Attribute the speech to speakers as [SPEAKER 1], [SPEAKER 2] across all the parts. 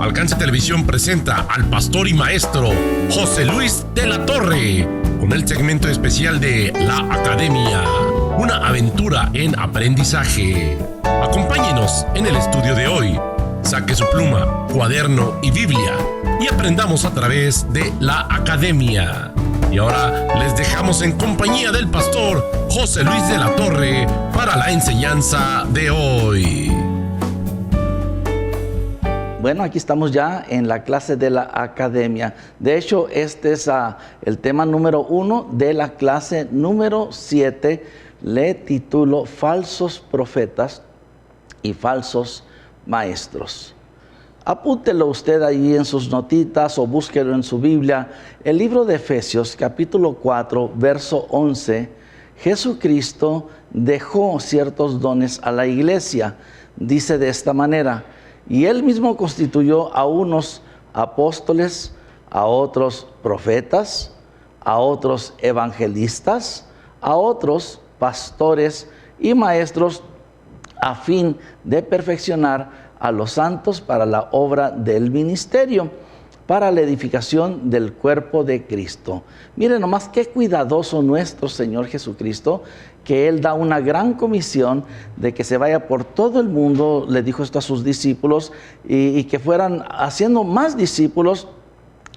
[SPEAKER 1] Alcance Televisión presenta al pastor y maestro José Luis de la Torre con el segmento especial de La Academia, una aventura en aprendizaje. Acompáñenos en el estudio de hoy. Saque su pluma, cuaderno y Biblia y aprendamos a través de La Academia. Y ahora les dejamos en compañía del pastor José Luis de la Torre para la enseñanza de hoy.
[SPEAKER 2] Bueno, aquí estamos ya en la clase de la Academia. De hecho, este es el tema número 1 de la clase número 7. Le titulo Falsos Profetas y Falsos Maestros. Apúntelo usted ahí en sus notitas o búsquelo en su Biblia. El libro de Efesios, capítulo 4, verso 11. Jesucristo dejó ciertos dones a la iglesia. Dice de esta manera: y Él mismo constituyó a unos apóstoles, a otros profetas, a otros evangelistas, a otros pastores y maestros, a fin de perfeccionar a los santos para la obra del ministerio, para la edificación del cuerpo de Cristo. Miren nomás qué cuidadoso nuestro Señor Jesucristo, que Él da una gran comisión de que se vaya por todo el mundo, le dijo esto a sus discípulos, y que fueran haciendo más discípulos,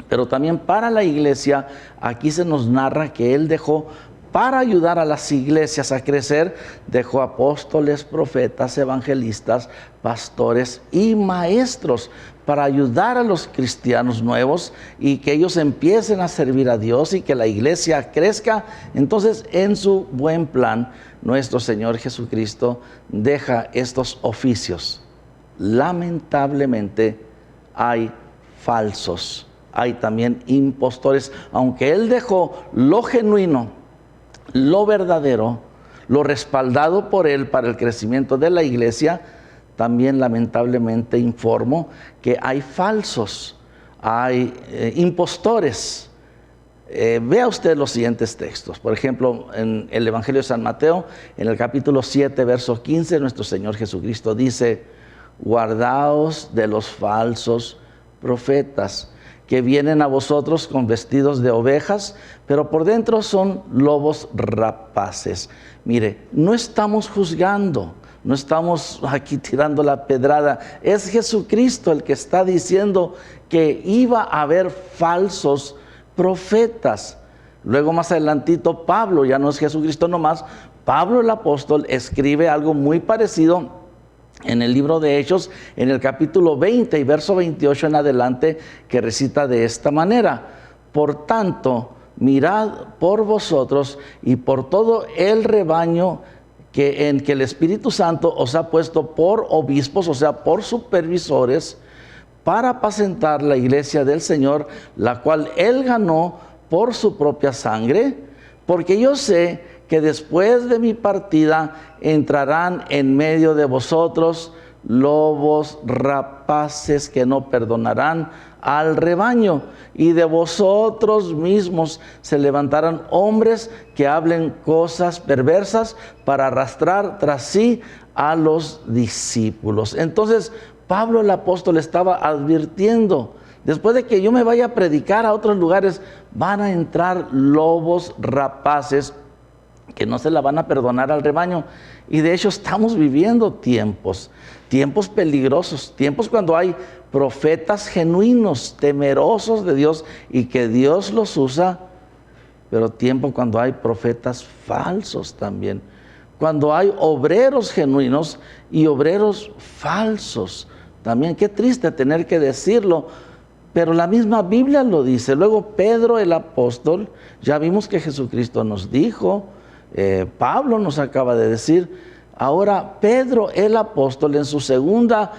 [SPEAKER 2] pero también para la iglesia. Aquí se nos narra que Él dejó para ayudar a las iglesias a crecer, dejó apóstoles, profetas, evangelistas, pastores y maestros para ayudar a los cristianos nuevos y que ellos empiecen a servir a Dios y que la iglesia crezca. Entonces, en su buen plan, nuestro Señor Jesucristo deja estos oficios. Lamentablemente, hay falsos, hay también impostores. Aunque Él dejó lo genuino, lo verdadero, lo respaldado por Él para el crecimiento de la iglesia, también lamentablemente informo que hay falsos, hay impostores. Vea usted los siguientes textos. Por ejemplo, en el Evangelio de San Mateo, en el capítulo 7, verso 15, nuestro Señor Jesucristo dice: guardaos de los falsos profetas, que vienen a vosotros con vestidos de ovejas, pero por dentro son lobos rapaces. Mire, no estamos juzgando, no estamos aquí tirando la pedrada. Es Jesucristo el que está diciendo que iba a haber falsos profetas. Luego más adelantito Pablo, ya no es Jesucristo nomás, Pablo el apóstol escribe algo muy parecido en el libro de Hechos, en el capítulo 20 y verso 28 en adelante, que recita de esta manera: por tanto, mirad por vosotros y por todo el rebaño en que el Espíritu Santo os ha puesto por obispos, o sea, por supervisores, para apacentar la iglesia del Señor, la cual Él ganó por su propia sangre, porque yo sé que después de mi partida entrarán en medio de vosotros lobos rapaces que no perdonarán al rebaño, y de vosotros mismos se levantarán hombres que hablen cosas perversas para arrastrar tras sí a los discípulos. Entonces, Pablo el apóstol estaba advirtiendo: después de que yo me vaya a predicar a otros lugares, van a entrar lobos rapaces que no se la van a perdonar al rebaño. Y de hecho estamos viviendo tiempos peligrosos, tiempos cuando hay profetas genuinos, temerosos de Dios y que Dios los usa, pero tiempo cuando hay profetas falsos también, cuando hay obreros genuinos y obreros falsos también. Qué triste tener que decirlo, pero la misma Biblia lo dice. Luego Pedro el apóstol, ya vimos que Jesucristo nos dijo, Pablo nos acaba de decir, ahora Pedro el apóstol en su segunda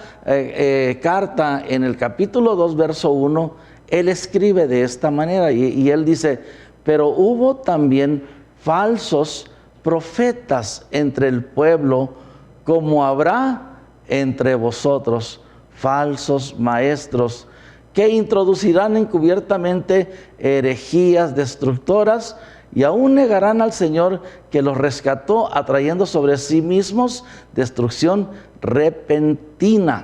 [SPEAKER 2] carta, en el capítulo 2, verso 1, él escribe de esta manera y él dice: pero hubo también falsos profetas entre el pueblo, como habrá entre vosotros falsos maestros, que introducirán encubiertamente herejías destructoras, y aún negarán al Señor que los rescató, atrayendo sobre sí mismos destrucción repentina.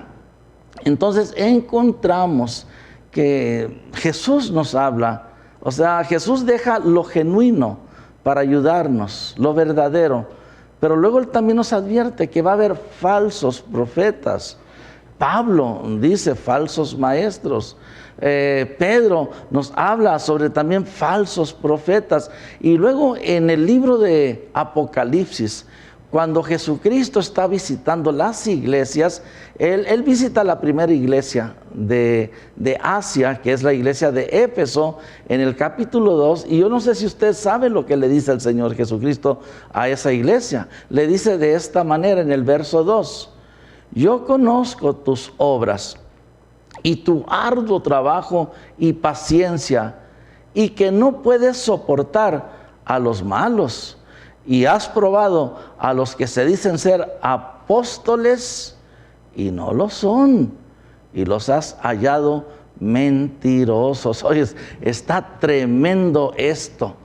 [SPEAKER 2] Entonces encontramos que Jesús nos habla, o sea, Jesús deja lo genuino para ayudarnos, lo verdadero, pero luego Él también nos advierte que va a haber falsos profetas. Pablo dice falsos maestros. Pedro nos habla sobre también falsos profetas. Y luego en el libro de Apocalipsis, cuando Jesucristo está visitando las iglesias, Él visita la primera iglesia de Asia, que es la iglesia de Éfeso, en el capítulo 2. Y yo no sé si usted sabe lo que le dice el Señor Jesucristo a esa iglesia. Le dice de esta manera en el verso 2: yo conozco tus obras y tu arduo trabajo y paciencia, y que no puedes soportar a los malos, y has probado a los que se dicen ser apóstoles y no lo son, y los has hallado mentirosos. Oye, está tremendo esto.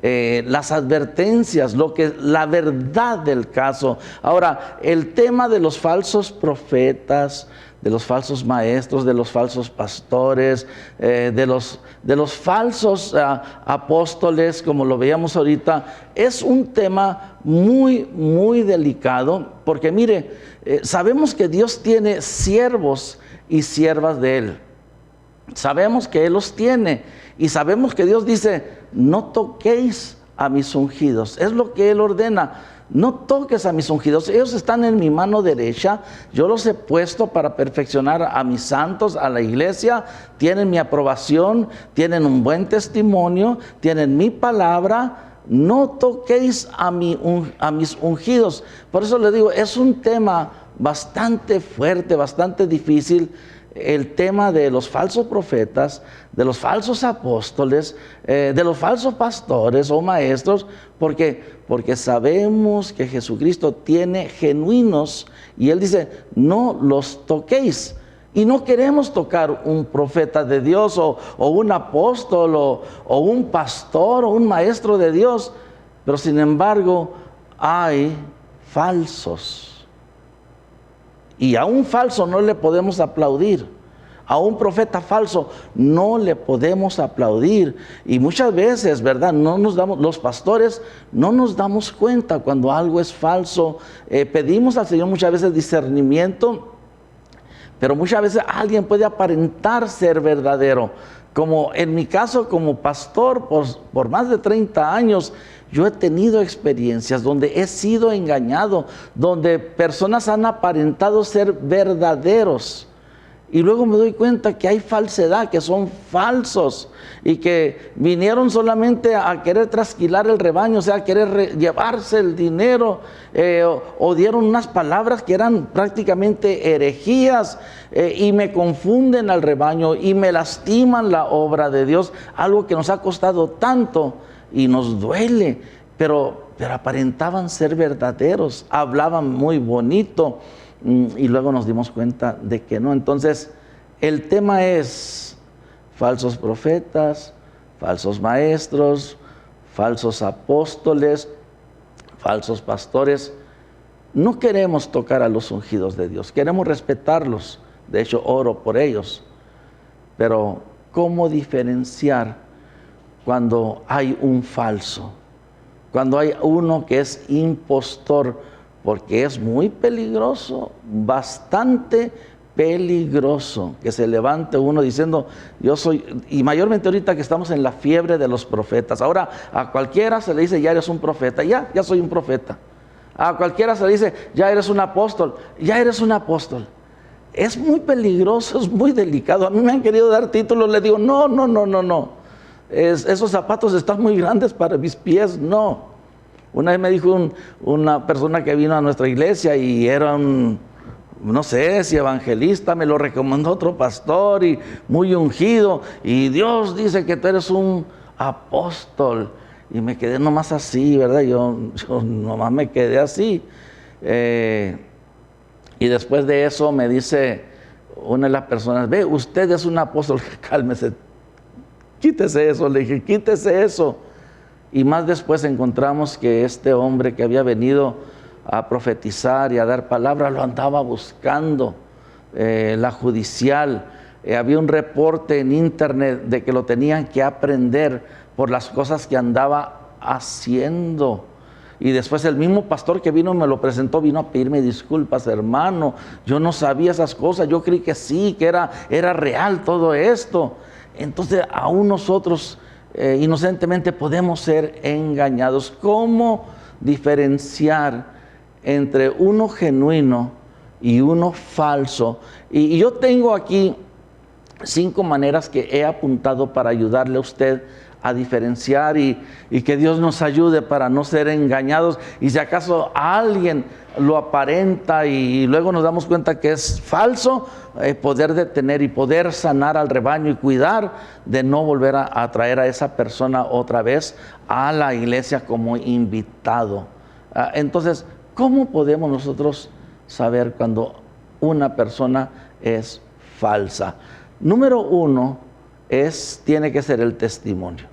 [SPEAKER 2] Las advertencias, la verdad del caso. Ahora, el tema de los falsos profetas, de los falsos maestros, de los falsos pastores, de los falsos apóstoles, como lo veíamos ahorita, es un tema muy, muy delicado, porque mire, sabemos que Dios tiene siervos y siervas de Él. Sabemos que Él los tiene, y sabemos que Dios dice: no toquéis a mis ungidos. Es lo que Él ordena: no toques a mis ungidos. Ellos están en mi mano derecha, yo los he puesto para perfeccionar a mis santos, a la iglesia. Tienen mi aprobación, tienen un buen testimonio, tienen mi palabra. No toquéis a mis ungidos. Por eso le digo, es un tema bastante fuerte, bastante difícil, el tema de los falsos profetas, de los falsos apóstoles, de los falsos pastores o maestros, porque sabemos que Jesucristo tiene genuinos, y Él dice: no los toquéis. Y no queremos tocar un profeta de Dios, o un apóstol, o un pastor, o un maestro de Dios, pero sin embargo hay falsos. Y a un falso no le podemos aplaudir. A un profeta falso no le podemos aplaudir. Y muchas veces, ¿verdad?, los pastores no nos damos cuenta cuando algo es falso. Pedimos al Señor muchas veces discernimiento, pero muchas veces alguien puede aparentar ser verdadero. Como en mi caso, como pastor, por más de 30 años, yo he tenido experiencias donde he sido engañado, donde personas han aparentado ser verdaderos, y luego me doy cuenta que hay falsedad, que son falsos, y que vinieron solamente a querer trasquilar el rebaño, o sea, a querer llevarse el dinero, o dieron unas palabras que eran prácticamente herejías, y me confunden al rebaño y me lastiman la obra de Dios, algo que nos ha costado tanto y nos duele, pero aparentaban ser verdaderos, hablaban muy bonito, y luego nos dimos cuenta de que no. Entonces, el tema es falsos profetas, falsos maestros, falsos apóstoles, falsos pastores. No queremos tocar a los ungidos de Dios, queremos respetarlos, de hecho oro por ellos, pero ¿cómo diferenciar cuando hay un falso? Cuando hay uno que es impostor, porque es muy peligroso, bastante peligroso, que se levante uno diciendo: yo soy, y mayormente ahorita que estamos en la fiebre de los profetas. Ahora a cualquiera se le dice: ya eres un profeta, ya soy un profeta. A cualquiera se le dice: ya eres un apóstol, ya eres un apóstol. Es muy peligroso, es muy delicado. A mí me han querido dar títulos, le digo: no. Esos zapatos están muy grandes para mis pies, no. Una vez me dijo una persona que vino a nuestra iglesia y era no sé si evangelista, me lo recomendó otro pastor y muy ungido, y Dios dice que tú eres un apóstol. Y me quedé nomás así, ¿verdad? Yo nomás me quedé así. Y después de eso me dice una de las personas: ve, usted es un apóstol. Cálmese, quítese eso. Le dije: quítese eso. Y más después encontramos que este hombre que había venido a profetizar y a dar palabra lo andaba buscando la judicial. Había un reporte en internet de que lo tenían que aprender por las cosas que andaba haciendo. Y después el mismo pastor que vino me lo presentó, vino a pedirme disculpas, hermano. Yo no sabía esas cosas, yo creí que sí, que era real todo esto. Entonces aún nosotros inocentemente podemos ser engañados. ¿Cómo diferenciar entre uno genuino y uno falso? Y yo tengo aquí 5 maneras que he apuntado para ayudarle a usted a diferenciar y que Dios nos ayude para no ser engañados. Y si acaso alguien lo aparenta y luego nos damos cuenta que es falso, poder detener y poder sanar al rebaño y cuidar de no volver a traer a esa persona otra vez a la iglesia como invitado. Entonces, ¿cómo podemos nosotros saber cuando una persona es falsa? Número 1 tiene que ser el testimonio.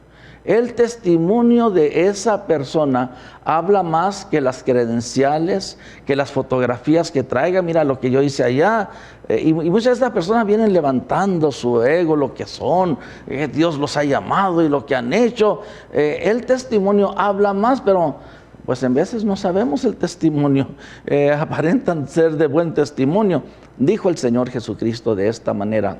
[SPEAKER 2] El testimonio de esa persona habla más que las credenciales, que las fotografías que traiga. Mira lo que yo hice allá. Y muchas de estas personas vienen levantando su ego, lo que son, Dios los ha llamado y lo que han hecho. El testimonio habla más, pero pues en veces no sabemos el testimonio. Aparentan ser de buen testimonio. Dijo el Señor Jesucristo de esta manera.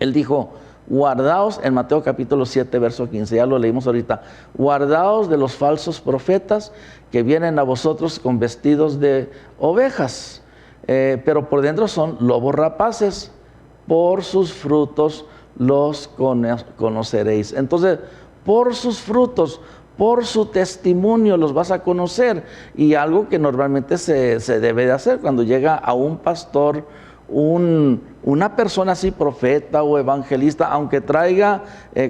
[SPEAKER 2] Él dijo: guardaos, en Mateo capítulo 7, verso 15, ya lo leímos ahorita, guardaos de los falsos profetas que vienen a vosotros con vestidos de ovejas, pero por dentro son lobos rapaces, por sus frutos los conoceréis. Entonces, por sus frutos, por su testimonio los vas a conocer. Y algo que normalmente se debe de hacer cuando llega a un pastor, una persona así, profeta o evangelista, aunque traiga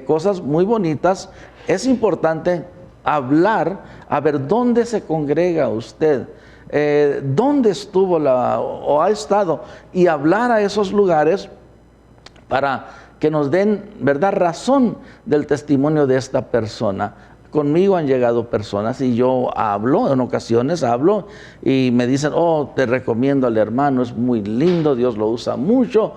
[SPEAKER 2] cosas muy bonitas, es importante hablar, a ver dónde se congrega usted, dónde estuvo o ha estado, y hablar a esos lugares para que nos den, ¿verdad?, razón del testimonio de esta persona. Conmigo han llegado personas y yo hablo, en ocasiones hablo, y me dicen: oh, te recomiendo al hermano, es muy lindo, Dios lo usa mucho.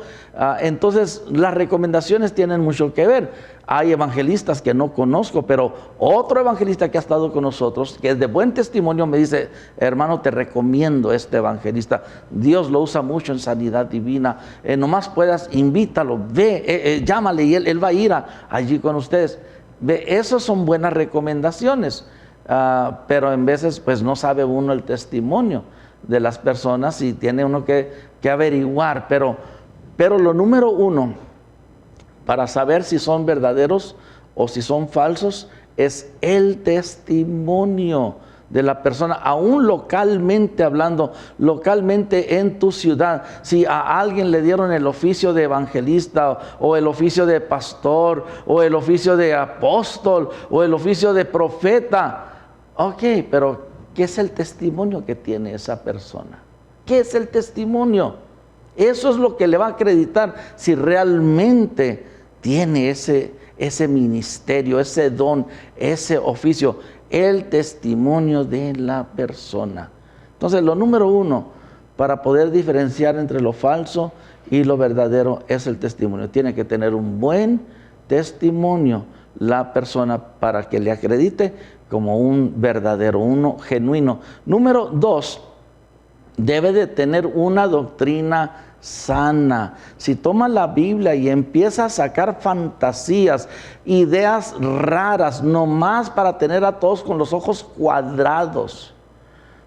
[SPEAKER 2] Entonces las recomendaciones tienen mucho que ver. Hay evangelistas que no conozco, pero otro evangelista que ha estado con nosotros, que es de buen testimonio, me dice: hermano, te recomiendo este evangelista, Dios lo usa mucho en sanidad divina, nomás puedas, invítalo, ve, llámale y él va a ir allí con ustedes. Esas son buenas recomendaciones, pero en veces pues no sabe uno el testimonio de las personas y tiene uno que averiguar. Pero lo número 1 para saber si son verdaderos o si son falsos es el testimonio de la persona, aún localmente hablando, localmente en tu ciudad. Si a alguien le dieron el oficio de evangelista o el oficio de pastor o el oficio de apóstol o el oficio de profeta, ok, pero ¿qué es el testimonio que tiene esa persona? ¿Qué es el testimonio? Eso es lo que le va a acreditar si realmente tiene ese ministerio, ese don, ese oficio. El testimonio de la persona. Entonces, lo número 1 para poder diferenciar entre lo falso y lo verdadero es el testimonio. Tiene que tener un buen testimonio la persona para que le acredite como un verdadero, uno genuino. Número 2, debe de tener una doctrina sana. Si toma la Biblia y empieza a sacar fantasías, ideas raras, nomás para tener a todos con los ojos cuadrados,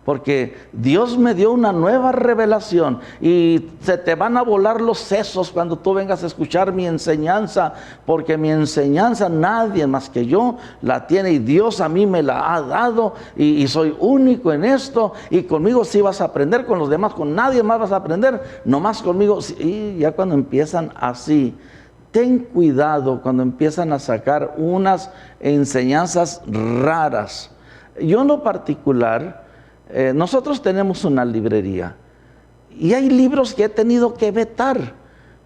[SPEAKER 2] porque Dios me dio una nueva revelación y se te van a volar los sesos cuando tú vengas a escuchar mi enseñanza, porque mi enseñanza nadie más que yo la tiene y Dios a mí me la ha dado y soy único en esto, y conmigo sí vas a aprender, con los demás, con nadie más vas a aprender, nomás conmigo. Y ya cuando empiezan así, ten cuidado cuando empiezan a sacar unas enseñanzas raras. Yo en lo particular, nosotros tenemos una librería y hay libros que he tenido que vetar.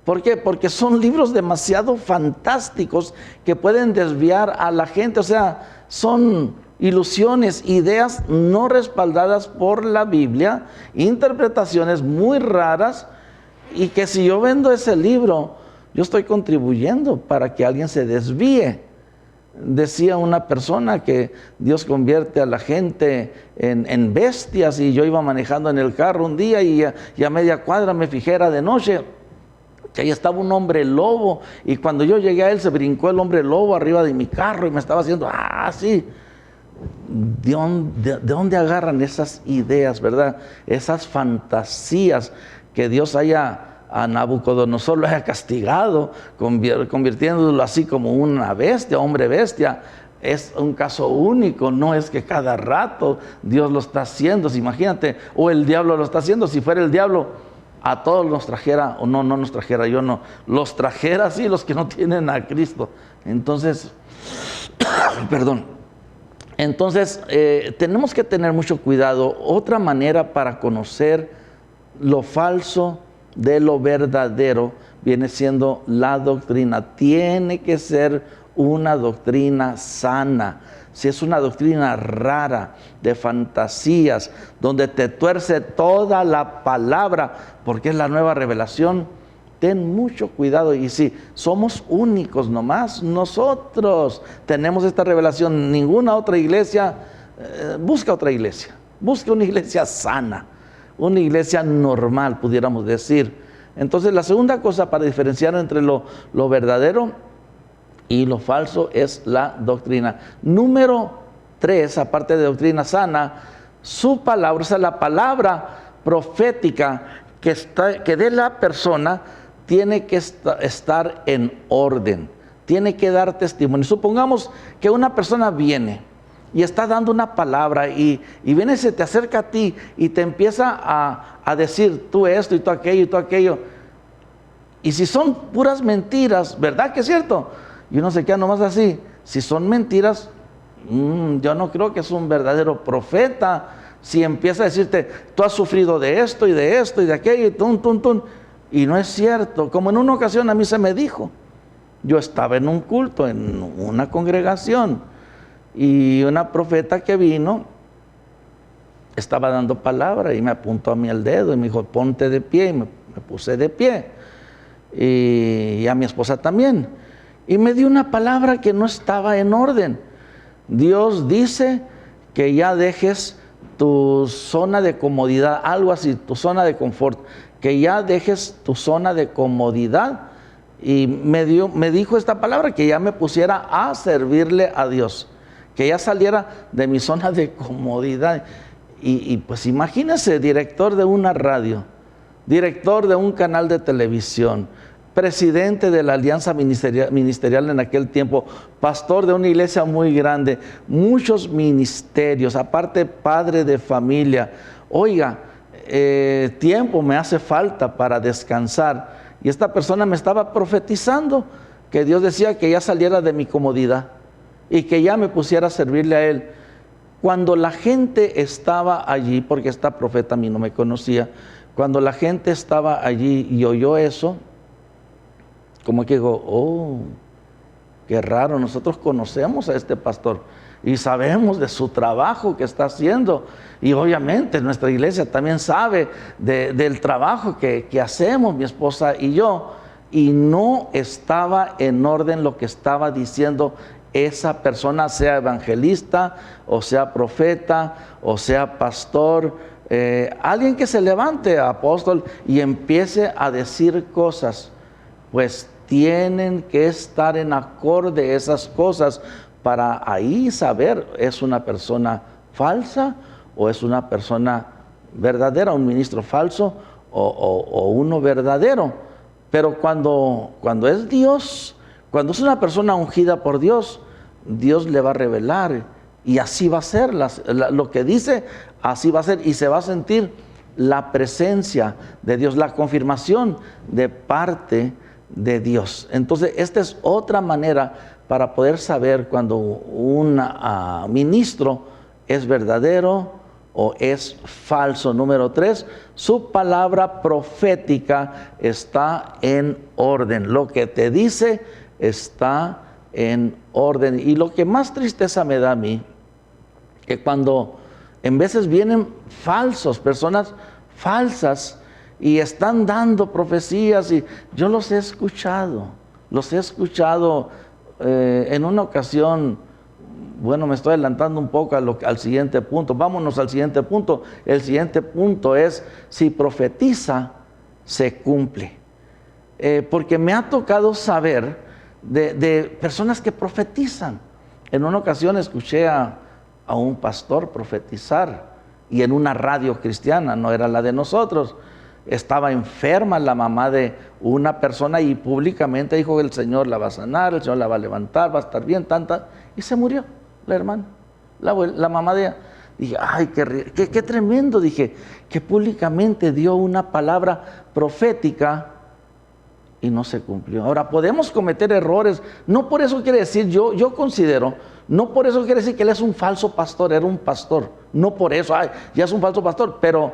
[SPEAKER 2] ¿Por qué? Porque son libros demasiado fantásticos que pueden desviar a la gente. O sea, son ilusiones, ideas no respaldadas por la Biblia, interpretaciones muy raras. y que si yo vendo ese libro, yo estoy contribuyendo para que alguien se desvíe. Decía una persona que Dios convierte a la gente en bestias, y yo iba manejando en el carro un día y a media cuadra me fijé, era de noche, que ahí estaba un hombre lobo, y cuando yo llegué a él se brincó el hombre lobo arriba de mi carro y me estaba haciendo así. ¿De dónde agarran esas ideas, verdad? Esas fantasías que Dios a Nabucodonosor lo haya castigado, convirtiéndolo así como una bestia, hombre bestia. Es un caso único, no es que cada rato Dios lo está haciendo. Imagínate, o el diablo lo está haciendo. Si fuera el diablo, a todos nos trajera, o no nos trajera, yo no, los trajera así los que no tienen a Cristo. Entonces, perdón. Entonces, tenemos que tener mucho cuidado. Otra manera para conocer lo falso de lo verdadero viene siendo la doctrina. Tiene que ser una doctrina sana. Si es una doctrina rara, de fantasías, donde te tuerce toda la palabra, porque es la nueva revelación, ten mucho cuidado. Y si somos únicos nomás, nosotros tenemos esta revelación, ninguna otra iglesia, busca otra iglesia, busca una iglesia sana, una iglesia normal, pudiéramos decir. Entonces, la segunda cosa para diferenciar entre lo verdadero y lo falso es la doctrina. Número 3, aparte de doctrina sana, su palabra, o sea, la palabra profética que dé la persona tiene que estar en orden, tiene que dar testimonio. Supongamos que una persona viene y está dando una palabra y viene, se te acerca a ti y te empieza a decir tú esto y tú aquello y tú aquello. Y si son puras mentiras, ¿verdad que es cierto? Y uno se queda nomás así. Si son mentiras, yo no creo que es un verdadero profeta. Si empieza a decirte, tú has sufrido de esto y de esto y de aquello, y no es cierto. Como en una ocasión a mí se me dijo, yo estaba en un culto, en una congregación, y una profeta que vino estaba dando palabra y me apuntó a mí el dedo y me dijo, ponte de pie, y me puse de pie, y a mi esposa también, y me dio una palabra que no estaba en orden. Dios dice que ya dejes tu zona de comodidad, algo así, tu zona de confort, que ya dejes tu zona de comodidad, y me dijo esta palabra, que ya me pusiera a servirle a Dios, que ya saliera de mi zona de comodidad. Y pues imagínense, director de una radio, director de un canal de televisión, presidente de la alianza ministerial en aquel tiempo, pastor de una iglesia muy grande, muchos ministerios, aparte padre de familia. Oiga, tiempo me hace falta para descansar. Y esta persona me estaba profetizando que Dios decía que ya saliera de mi comodidad y que ya me pusiera a servirle a Él. Cuando la gente estaba allí, porque esta profeta a mí no me conocía, cuando la gente estaba allí y oyó eso, como que digo, oh, qué raro, nosotros conocemos a este pastor y sabemos de su trabajo que está haciendo, y obviamente nuestra iglesia también sabe del trabajo que hacemos mi esposa y yo, y no estaba en orden lo que estaba diciendo esa persona, sea evangelista o sea profeta o sea pastor, alguien que se levante, apóstol, y empiece a decir cosas. Pues tienen que estar en acorde esas cosas para ahí saber, ¿es una persona falsa o es una persona verdadera, un ministro falso o uno verdadero? Pero cuando es Dios, cuando es una persona ungida por Dios, Dios le va a revelar, y así va a ser, lo que dice, así va a ser, y se va a sentir la presencia de Dios, la confirmación de parte de Dios. Entonces, esta es otra manera para poder saber cuando un ministro es verdadero o es falso. Número 3, su palabra profética está en orden. Lo que te dice está en orden. Y lo que más tristeza me da a mí, que cuando en veces vienen falsos, personas falsas, y están dando profecías y yo los he escuchado en una ocasión. Bueno, me estoy adelantando un poco al siguiente punto. Vámonos al siguiente punto. El siguiente punto es, si profetiza, se cumple. Porque me ha tocado saber de personas que profetizan. En una ocasión escuché a un pastor profetizar, y en una radio cristiana, no era la de nosotros. Estaba enferma la mamá de una persona y públicamente dijo que el Señor la va a sanar, el Señor la va a levantar, va a estar bien, y se murió la hermana, la mamá de ella. Dije, ay, qué tremendo, dije, que públicamente dio una palabra profética y no se cumplió. Ahora, podemos cometer errores, no por eso quiere decir, yo considero, no por eso quiere decir que él es un falso pastor, era un pastor, no por eso, ay, ya es un falso pastor, pero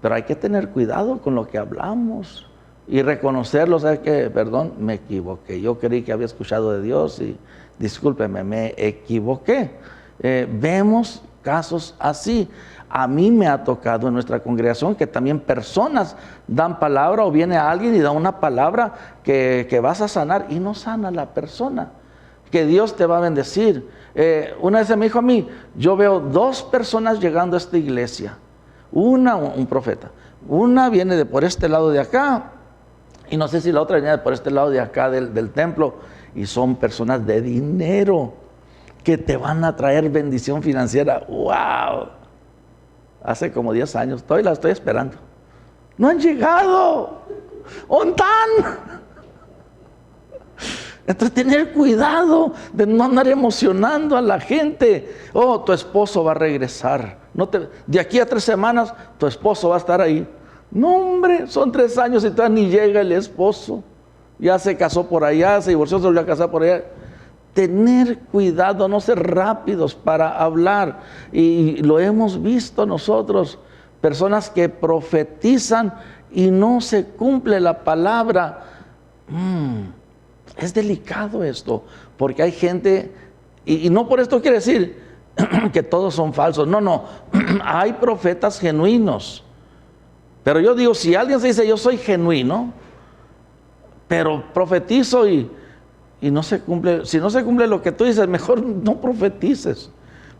[SPEAKER 2] hay que tener cuidado con lo que hablamos y reconocerlo. ¿Sabes qué? Perdón, me equivoqué. Yo creí que había escuchado de Dios y discúlpeme, me equivoqué. Vemos casos así. A mí me ha tocado en nuestra congregación que también personas dan palabra, o viene alguien y da una palabra que vas a sanar y no sana la persona, que Dios te va a bendecir. Una vez se me dijo a mí, yo veo 2 personas llegando a esta iglesia. Un profeta. Una viene de por este lado de acá, y no sé si la otra viene de por este lado de acá del templo, y son personas de dinero que te van a traer bendición financiera. ¡Wow! Hace como 10 años, la estoy esperando. No han llegado. ¿Dónde están? Entonces, tener cuidado de no andar emocionando a la gente. Oh, tu esposo va a regresar. De aquí a 3 semanas, tu esposo va a estar ahí. No, hombre, son 3 años y todavía ni llega el esposo. Ya se casó por allá, se divorció, se volvió a casar por allá. Tener cuidado, no ser rápidos para hablar. Y lo hemos visto nosotros, personas que profetizan y no se cumple la palabra. Es delicado esto, porque hay gente, y no por esto quiere decir que todos son falsos, no, hay profetas genuinos, pero yo digo, si alguien se dice yo soy genuino, pero profetizo y no se cumple, si no se cumple lo que tú dices, mejor no profetices,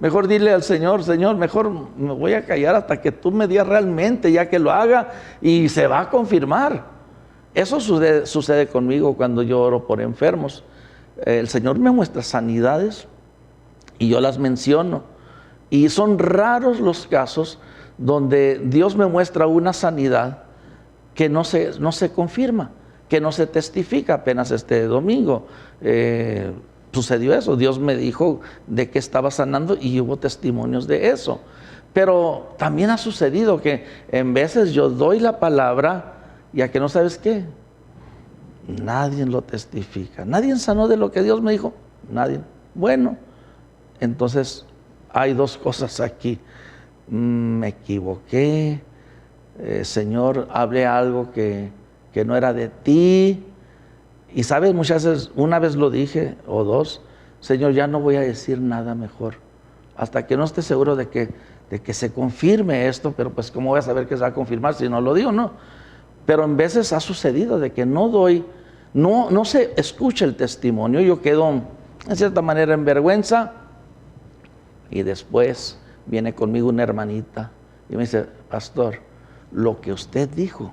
[SPEAKER 2] mejor dile al Señor, mejor me voy a callar hasta que tú me digas realmente, ya que lo haga, y se va a confirmar. Eso sucede conmigo cuando yo oro por enfermos. El Señor me muestra sanidades y yo las menciono. Y son raros los casos donde Dios me muestra una sanidad que no se confirma, que no se testifica. Apenas este domingo sucedió eso. Dios me dijo de que estaba sanando y hubo testimonios de eso. Pero también ha sucedido que en veces yo doy la palabra, y a que no sabes qué, nadie lo testifica, nadie sanó de lo que Dios me dijo, nadie. Bueno, entonces hay 2 cosas aquí. Me equivoqué, Señor, hablé algo que no era de ti. Y sabes, muchas veces, una vez lo dije o 2, Señor, ya no voy a decir nada mejor hasta que no esté seguro de que se confirme esto. Pero pues cómo voy a saber que se va a confirmar si no lo digo, no. Pero en veces ha sucedido de que no se escucha el testimonio. Yo quedo en cierta manera en vergüenza, y después viene conmigo una hermanita y me dice, pastor, lo que usted dijo,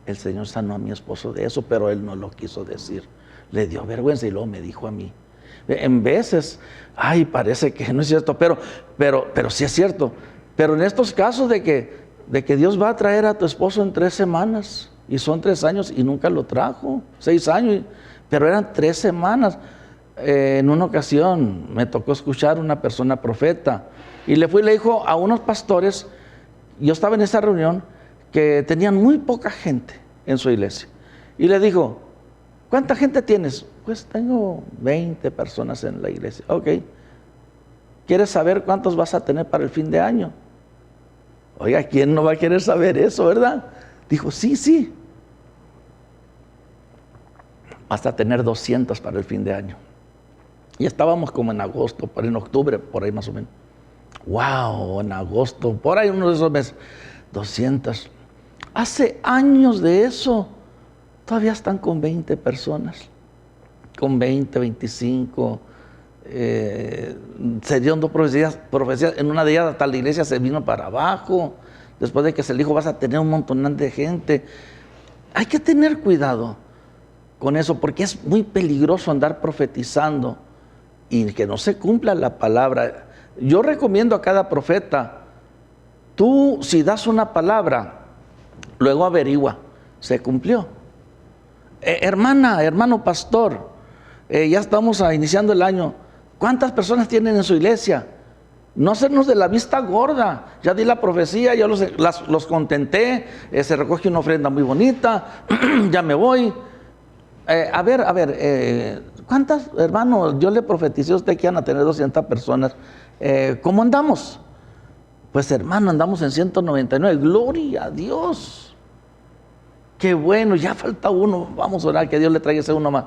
[SPEAKER 2] el Señor sanó a mi esposo de eso, pero él no lo quiso decir, le dio vergüenza y luego me dijo a mí. En veces, parece que no es cierto, pero sí es cierto. Pero en estos casos de que Dios va a traer a tu esposo en 3 semanas, y son 3 años y nunca lo trajo, 6 años, pero eran 3 semanas. En una ocasión me tocó escuchar a una persona profeta, y le dijo a unos pastores, yo estaba en esa reunión, que tenían muy poca gente en su iglesia, y le dijo, ¿cuánta gente tienes? Pues tengo 20 personas en la iglesia. Ok, ¿quieres saber cuántos vas a tener para el fin de año? Oiga, ¿quién no va a querer saber eso, verdad? Dijo, sí. Hasta tener 200 para el fin de año. Y estábamos como en agosto, en octubre, por ahí más o menos. ¡Wow! En agosto, por ahí uno de esos meses. 200. Hace años de eso. Todavía están con 20 personas. Con 20, 25. Se dieron 2 profecías. En una de ellas hasta la iglesia se vino para abajo. Después de que se le dijo, vas a tener un montón de gente. Hay que tener cuidado con eso, porque es muy peligroso andar profetizando y que no se cumpla la palabra. Yo recomiendo a cada profeta, tú si das una palabra, luego averigua, ¿se cumplió? Hermana, hermano pastor, ya estamos iniciando el año, ¿cuántas personas tienen en su iglesia? No hacernos de la vista gorda. Ya di la profecía, ya los contenté, se recoge una ofrenda muy bonita, ya me voy. A ver, ¿cuántas, hermano? Yo le profeticé a usted que iban a tener 200 personas. ¿Cómo andamos? Pues hermano, andamos en 199. Gloria a Dios. Qué bueno, ya falta uno. Vamos a orar que Dios le traiga ese uno más.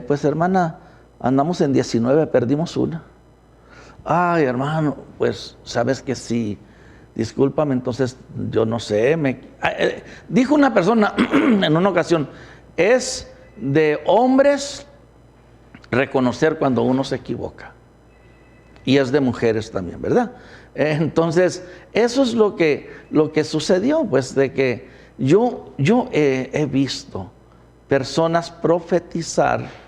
[SPEAKER 2] Pues hermana, andamos en 19, perdimos una. Ay, hermano, pues sabes que sí, discúlpame, entonces yo no sé. Dijo una persona en una ocasión, es de hombres reconocer cuando uno se equivoca. Y es de mujeres también, ¿verdad? Entonces, eso es lo que sucedió, pues de que yo he visto personas profetizar.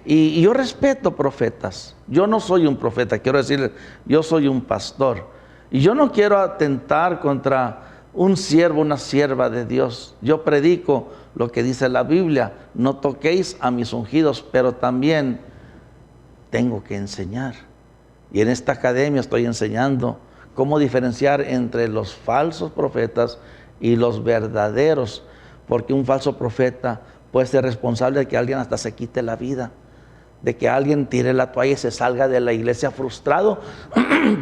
[SPEAKER 2] Y yo respeto profetas. Yo no soy un profeta, quiero decir, yo soy un pastor. Y yo no quiero atentar contra un siervo, una sierva de Dios. Yo predico lo que dice la Biblia. No toquéis a mis ungidos, pero también tengo que enseñar. Y en esta academia estoy enseñando cómo diferenciar entre los falsos profetas y los verdaderos. Porque un falso profeta puede ser responsable de que alguien hasta se quite la vida, de que alguien tire la toalla y se salga de la iglesia frustrado,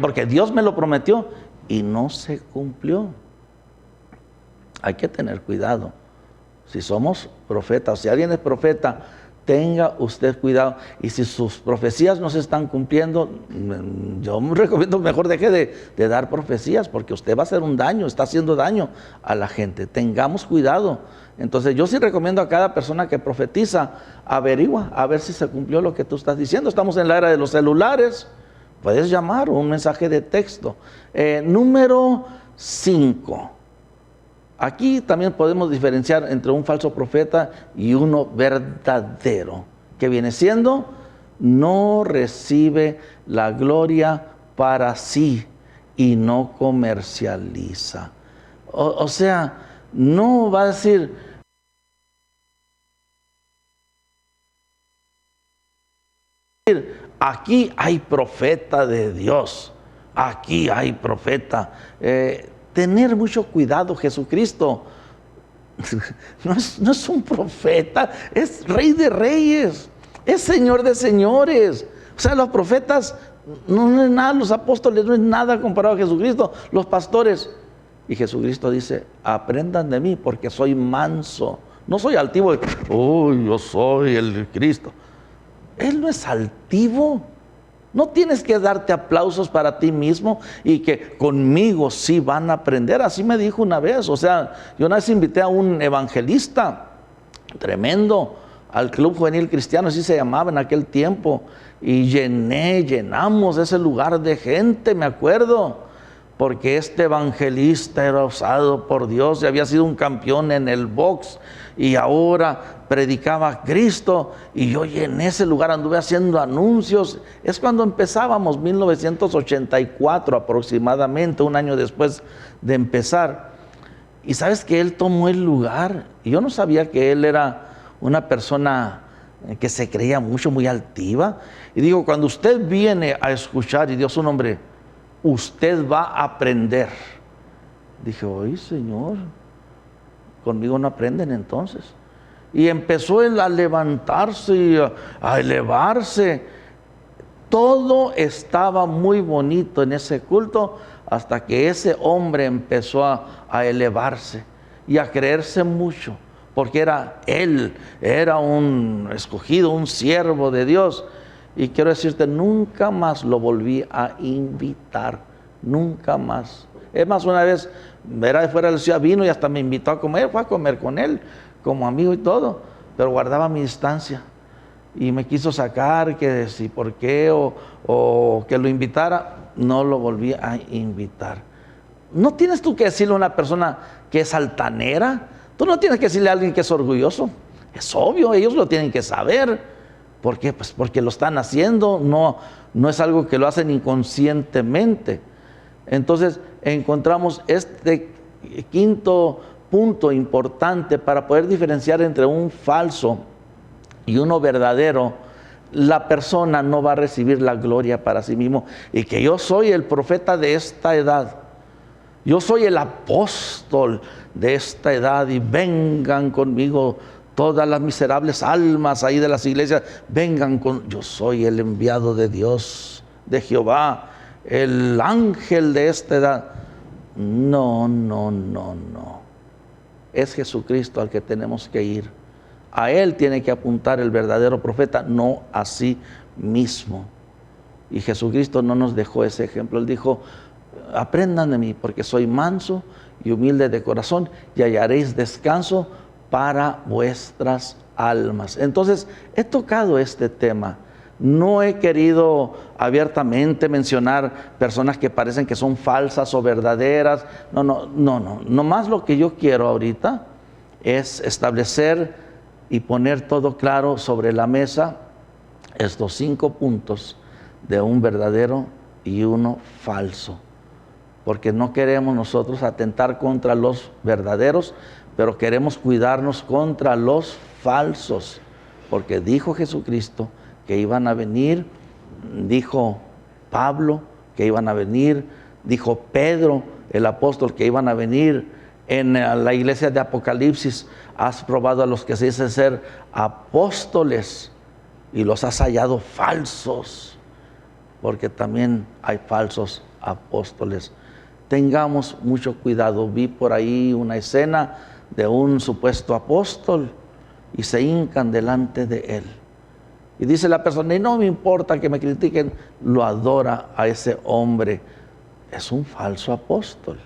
[SPEAKER 2] porque Dios me lo prometió y no se cumplió. Hay que tener cuidado. Si somos profetas, si alguien es profeta, tenga usted cuidado. Y si sus profecías no se están cumpliendo, yo me recomiendo mejor deje de dar profecías, porque usted va a hacer un daño, está haciendo daño a la gente. Tengamos cuidado. Entonces yo sí recomiendo a cada persona que profetiza, averigua a ver si se cumplió lo que tú estás diciendo. Estamos en la era de los celulares, puedes llamar o un mensaje de texto. Número 5. Aquí también podemos diferenciar entre un falso profeta y uno verdadero, que viene siendo, no recibe la gloria para sí y no comercializa. O sea, no va a decir, aquí hay profeta de Dios, aquí hay profeta. Tener mucho cuidado. Jesucristo no es un profeta, es Rey de Reyes, es Señor de Señores. O sea, los profetas no es nada, los apóstoles no es nada comparado a Jesucristo, los pastores. Y Jesucristo dice, aprendan de mí porque soy manso, no soy altivo. Yo soy el Cristo. Él no es altivo. No tienes que darte aplausos para ti mismo y que conmigo sí van a aprender. Así me dijo una vez. O sea, yo una vez invité a un evangelista tremendo al Club Juvenil Cristiano, así se llamaba en aquel tiempo, y llenamos ese lugar de gente, me acuerdo, porque este evangelista era usado por Dios y había sido un campeón en el box y ahora predicaba a Cristo, y yo llené ese lugar, anduve haciendo anuncios. Es cuando empezábamos, 1984 aproximadamente, un año después de empezar. Y sabes que él tomó el lugar, y yo no sabía que él era una persona que se creía mucho, muy altiva. Y digo, cuando usted viene a escuchar, y Dios su nombre, usted va a aprender. Dije, oye, Señor, conmigo no aprenden entonces. Y empezó él a levantarse y a elevarse. Todo estaba muy bonito en ese culto hasta que ese hombre empezó a elevarse y a creerse mucho, porque él era un escogido, un siervo de Dios. Y quiero decirte, nunca más lo volví a invitar, nunca más. Es más, una vez, era de fuera de la ciudad, vino y hasta me invitó a comer, fue a comer con él, como amigo y todo, pero guardaba mi distancia. Y me quiso sacar, que si por qué, o que lo invitara, no lo volví a invitar. No tienes tú que decirle a una persona que es altanera, tú no tienes que decirle a alguien que es orgulloso, es obvio, ellos lo tienen que saber. ¿Por qué? Pues porque lo están haciendo, no es algo que lo hacen inconscientemente. Entonces encontramos este quinto punto importante para poder diferenciar entre un falso y uno verdadero. La persona no va a recibir la gloria para sí mismo, y que yo soy el profeta de esta edad, yo soy el apóstol de esta edad, y vengan conmigo todas las miserables almas ahí de las iglesias, vengan con, yo soy el enviado de Dios, de Jehová, el ángel de esta edad. No. Es Jesucristo al que tenemos que ir. A Él tiene que apuntar el verdadero profeta, no a sí mismo. Y Jesucristo no nos dejó ese ejemplo. Él dijo, aprendan de mí, porque soy manso y humilde de corazón, y hallaréis descanso para vuestras almas. Entonces, he tocado este tema. No he querido abiertamente mencionar personas que parecen que son falsas o verdaderas. No más lo que yo quiero ahorita es establecer y poner todo claro sobre la mesa estos 5 puntos de un verdadero y uno falso. Porque no queremos nosotros atentar contra los verdaderos, pero queremos cuidarnos contra los falsos. Porque dijo Jesucristo que iban a venir, dijo Pablo que iban a venir, dijo Pedro, el apóstol, que iban a venir. En la iglesia de Apocalipsis has probado a los que se dicen ser apóstoles y los has hallado falsos, porque también hay falsos apóstoles. Tengamos mucho cuidado. Vi por ahí una escena de un supuesto apóstol y se hincan delante de él. Y dice la persona, y no me importa que me critiquen, lo adora a ese hombre. Es un falso apóstol.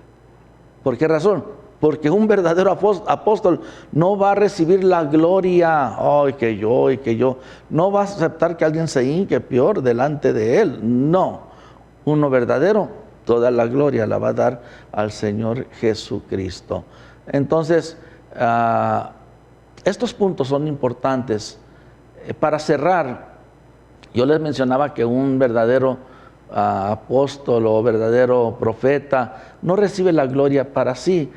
[SPEAKER 2] ¿Por qué razón? Porque un verdadero apóstol no va a recibir la gloria, ay, que yo. No va a aceptar que alguien se hinque peor delante de él. No. Uno verdadero, toda la gloria la va a dar al Señor Jesucristo. Entonces, estos puntos son importantes. Para cerrar, yo les mencionaba que un verdadero apóstol o verdadero profeta no recibe la gloria para sí.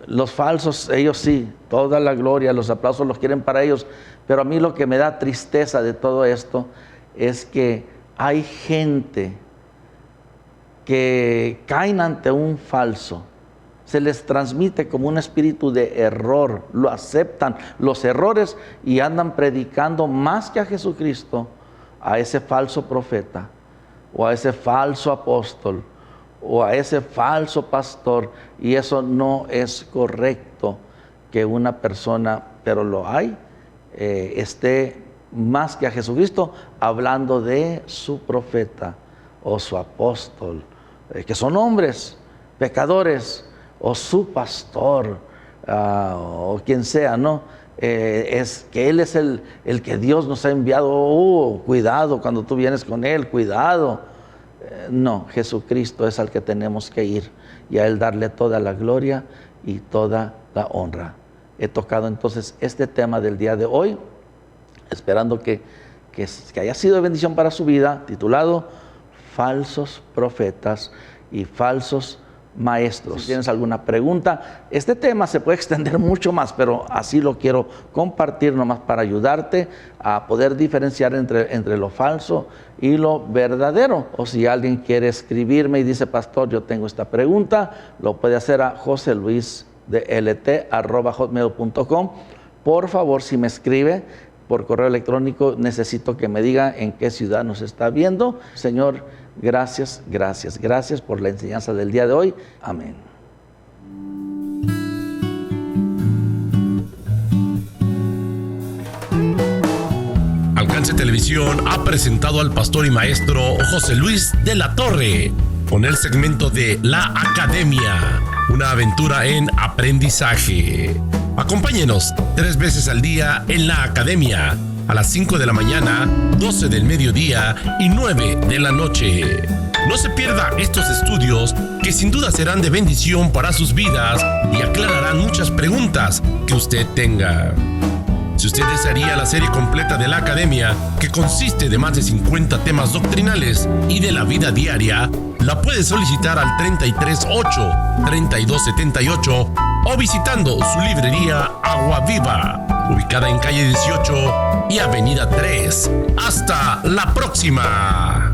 [SPEAKER 2] Los falsos, ellos sí, toda la gloria, los aplausos los quieren para ellos. Pero a mí lo que me da tristeza de todo esto es que hay gente que caen ante un falso. Se les transmite como un espíritu de error, lo aceptan los errores y andan predicando más que a Jesucristo, a ese falso profeta, o a ese falso apóstol, o a ese falso pastor, y eso no es correcto que una persona, pero lo hay, esté más que a Jesucristo hablando de su profeta o su apóstol, que son hombres pecadores, o su pastor, o quien sea, ¿no? Es que Él es el que Dios nos ha enviado. Cuidado cuando tú vienes con Él, cuidado. No, Jesucristo es al que tenemos que ir y a Él darle toda la gloria y toda la honra. He tocado entonces este tema del día de hoy, esperando que haya sido de bendición para su vida, titulado Falsos profetas y falsos maestros. Si tienes alguna pregunta, este tema se puede extender mucho más, pero así lo quiero compartir nomás para ayudarte a poder diferenciar entre lo falso y lo verdadero. O si alguien quiere escribirme y dice, pastor, yo tengo esta pregunta, lo puede hacer a joseluisdlt@hotmail.com. Por favor, si me escribe por correo electrónico, necesito que me diga en qué ciudad nos está viendo. Señor, gracias por la enseñanza del día de hoy. Amén.
[SPEAKER 1] Alcance Televisión ha presentado al pastor y maestro José Luis de la Torre. con el segmento de La Academia, una aventura en aprendizaje. Acompáñenos 3 veces al día en La Academia, a las 5 de la mañana, 12 del mediodía y 9 de la noche. No se pierda estos estudios que sin duda serán de bendición para sus vidas y aclararán muchas preguntas que usted tenga. Si usted desearía la serie completa de La Academia, que consiste de más de 50 temas doctrinales y de la vida diaria, la puede solicitar al 338-3278 o visitando su librería Agua Viva, ubicada en calle 18 y avenida 3. ¡Hasta la próxima!